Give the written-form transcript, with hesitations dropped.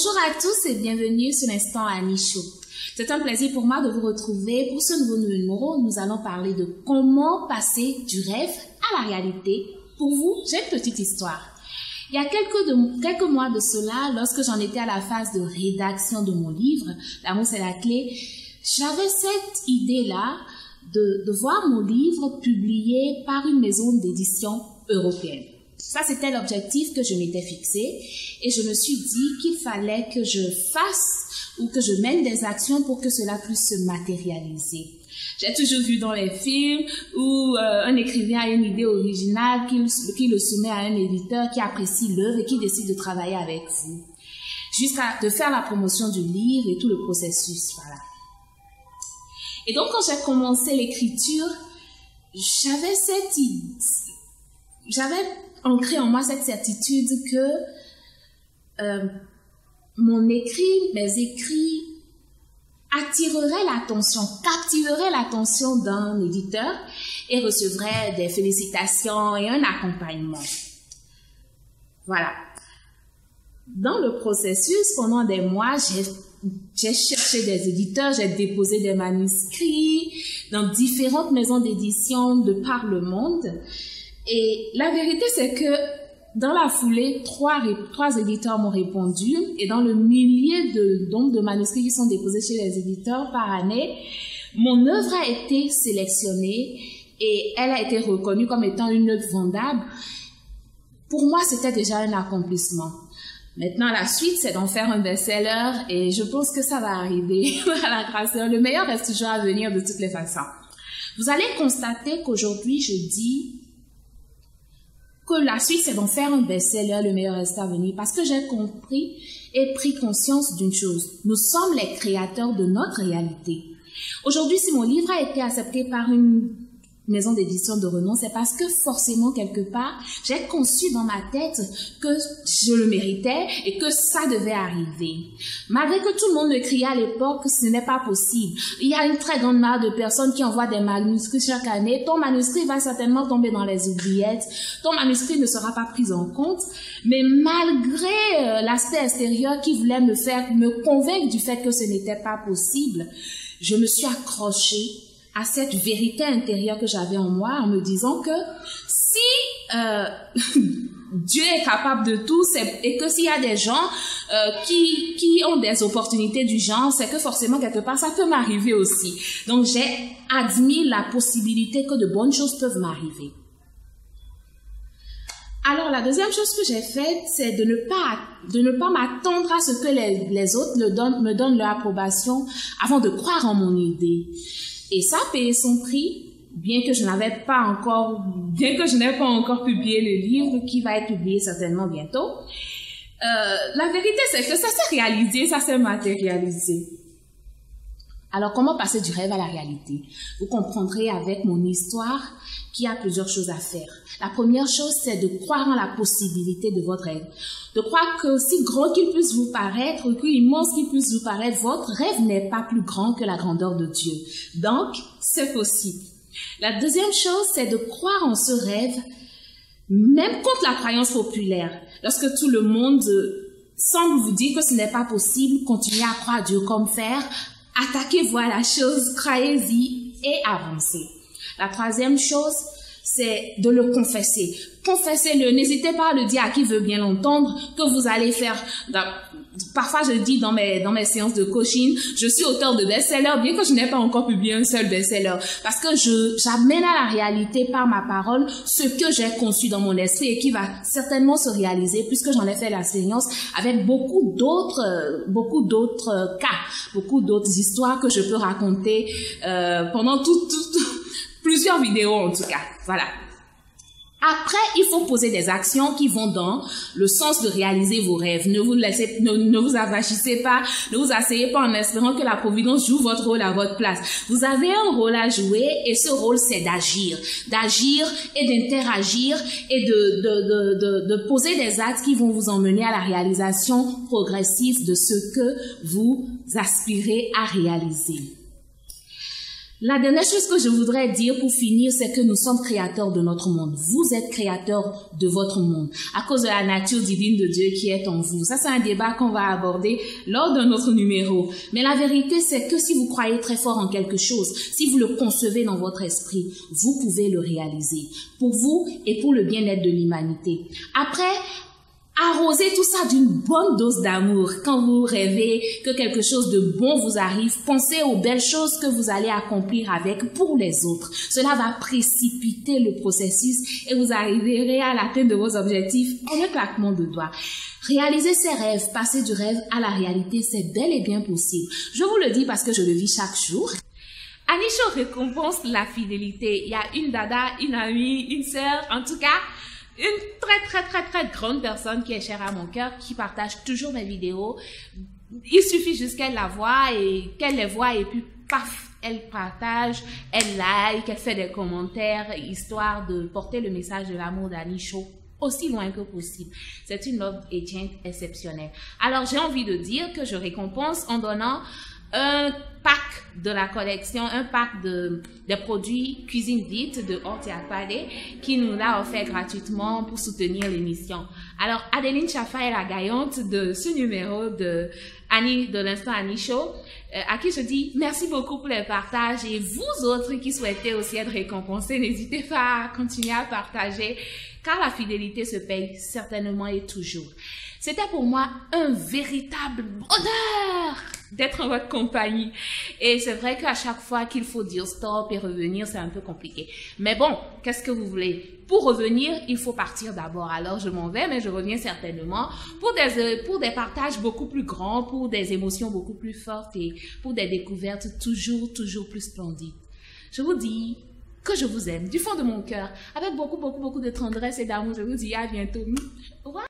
Bonjour à tous et bienvenue sur l'Instant Annie Show. C'est un plaisir pour moi de vous retrouver. Pour ce nouveau numéro, nous allons parler de comment passer du rêve à la réalité. Pour vous, j'ai une petite histoire. Il y a quelques mois de cela, lorsque j'en étais à la phase de rédaction de mon livre, L'amour c'est la clé, j'avais cette idée-là de voir mon livre publié par une maison d'édition européenne. Ça, c'était l'objectif que je m'étais fixé et je me suis dit qu'il fallait que je fasse ou que je mène des actions pour que cela puisse se matérialiser. J'ai toujours vu dans les films où un écrivain a une idée originale, qu'il le soumet à un éditeur qui apprécie l'œuvre et qui décide de travailler avec vous, jusqu'à de faire la promotion du livre et tout le processus. Voilà. Et donc, quand j'ai commencé l'écriture, j'avais ancré en moi cette certitude que mes écrits attireraient l'attention, captiveraient l'attention d'un éditeur et recevraient des félicitations et un accompagnement. Voilà. Dans le processus, pendant des mois, j'ai cherché des éditeurs, j'ai déposé des manuscrits dans différentes maisons d'édition de par le monde. Et la vérité, c'est que dans la foulée, trois éditeurs m'ont répondu. Et dans le millier de manuscrits qui sont déposés chez les éditeurs par année, mon œuvre a été sélectionnée et elle a été reconnue comme étant une œuvre vendable. Pour moi, c'était déjà un accomplissement. Maintenant, la suite, c'est d'en faire un best-seller et je pense que ça va arriver à la grâce. Le meilleur reste toujours à venir de toutes les façons. Vous allez constater qu'aujourd'hui, je dis que la suite, c'est d'en faire un best-seller, le meilleur reste à venir, parce que j'ai compris et pris conscience d'une chose. Nous sommes les créateurs de notre réalité. Aujourd'hui, si mon livre a été accepté par une maison d'édition de renom, c'est parce que forcément, quelque part, j'ai conçu dans ma tête que je le méritais et que ça devait arriver. Malgré que tout le monde me criait à l'époque que ce n'est pas possible. Il y a une très grande masse de personnes qui envoient des manuscrits chaque année. Ton manuscrit va certainement tomber dans les oubliettes. Ton manuscrit ne sera pas pris en compte. Mais malgré l'aspect extérieur qui voulait me convaincre du fait que ce n'était pas possible, je me suis accrochée à cette vérité intérieure que j'avais en moi en me disant que si Dieu est capable de tout et que s'il y a des gens qui ont des opportunités du genre, c'est que forcément quelque part ça peut m'arriver aussi. Donc j'ai admis la possibilité que de bonnes choses peuvent m'arriver. Alors, la deuxième chose que j'ai faite, c'est de ne pas m'attendre à ce que les autres me donnent leur approbation avant de croire en mon idée. Et ça a payé son prix, bien que je n'ai pas encore publié le livre qui va être publié certainement bientôt. La vérité, c'est que ça s'est réalisé, ça s'est matérialisé. Alors, comment passer du rêve à la réalité? Vous comprendrez avec mon histoire qu'il y a plusieurs choses à faire. La première chose, c'est de croire en la possibilité de votre rêve. De croire que aussi grand qu'il puisse vous paraître, ou immense qu'il puisse vous paraître, votre rêve n'est pas plus grand que la grandeur de Dieu. Donc, c'est possible. La deuxième chose, c'est de croire en ce rêve, même contre la croyance populaire. Lorsque tout le monde semble vous dire que ce n'est pas possible, continuez à croire Dieu comme faire. Attaquez-vous à la chose, croyez-y et avancez. La troisième chose, c'est de le confesser. Confessez-le, n'hésitez pas à le dire à qui veut bien l'entendre, que vous allez faire. Parfois, je dis dans mes séances de coaching, je suis auteur de best-seller, bien que je n'ai pas encore publié un seul best-seller, parce que j'amène à la réalité par ma parole ce que j'ai conçu dans mon esprit et qui va certainement se réaliser, puisque j'en ai fait l'expérience avec beaucoup d'autres cas, beaucoup d'autres histoires que je peux raconter pendant plusieurs vidéos en tout cas. Voilà. Après, il faut poser des actions qui vont dans le sens de réaliser vos rêves. Ne vous avachissez pas, ne vous asseyez pas en espérant que la providence joue votre rôle à votre place. Vous avez un rôle à jouer et ce rôle, c'est d'agir. D'agir et d'interagir et de poser des actes qui vont vous emmener à la réalisation progressive de ce que vous aspirez à réaliser. La dernière chose que je voudrais dire pour finir, c'est que nous sommes créateurs de notre monde. Vous êtes créateurs de votre monde à cause de la nature divine de Dieu qui est en vous. Ça, c'est un débat qu'on va aborder lors d'un autre numéro. Mais la vérité, c'est que si vous croyez très fort en quelque chose, si vous le concevez dans votre esprit, vous pouvez le réaliser pour vous et pour le bien-être de l'humanité. Après, arrosez tout ça d'une bonne dose d'amour. Quand vous rêvez que quelque chose de bon vous arrive, pensez aux belles choses que vous allez accomplir avec pour les autres. Cela va précipiter le processus et vous arriverez à l'atteinte de vos objectifs en un claquement de doigts. Réaliser ses rêves, passer du rêve à la réalité, c'est bel et bien possible. Je vous le dis parce que je le vis chaque jour. Anisho récompense la fidélité. Il y a une dada, une amie, une sœur, en tout cas, une très grande personne qui est chère à mon cœur, qui partage toujours mes vidéos. Il suffit juste qu'elle la voie et qu'elle les voie et puis paf, elle partage, elle like, elle fait des commentaires, histoire de porter le message de l'amour d'Anisho aussi loin que possible. C'est une love agent exceptionnelle. Alors j'ai envie de dire que je récompense en donnant un pack de la collection, un pack des produits Cuisine Vite de Horti-Akpade qui nous l'a offert gratuitement pour soutenir l'émission. Alors, Adeline Chafa est la gagnante de ce numéro de l'instant Anisho, à qui je dis merci beaucoup pour les partages et vous autres qui souhaitez aussi être récompensés, n'hésitez pas à continuer à partager car la fidélité se paye certainement et toujours. C'était pour moi un véritable bonheur d'être en votre compagnie. Et c'est vrai qu'à chaque fois qu'il faut dire stop et revenir, c'est un peu compliqué. Mais bon, qu'est-ce que vous voulez? Pour revenir, il faut partir d'abord. Alors, je m'en vais, mais je reviens certainement pour des partages beaucoup plus grands, pour des émotions beaucoup plus fortes et pour des découvertes toujours plus splendides. Je vous dis que je vous aime du fond de mon cœur, avec beaucoup de tendresse et d'amour. Je vous dis à bientôt. Au revoir.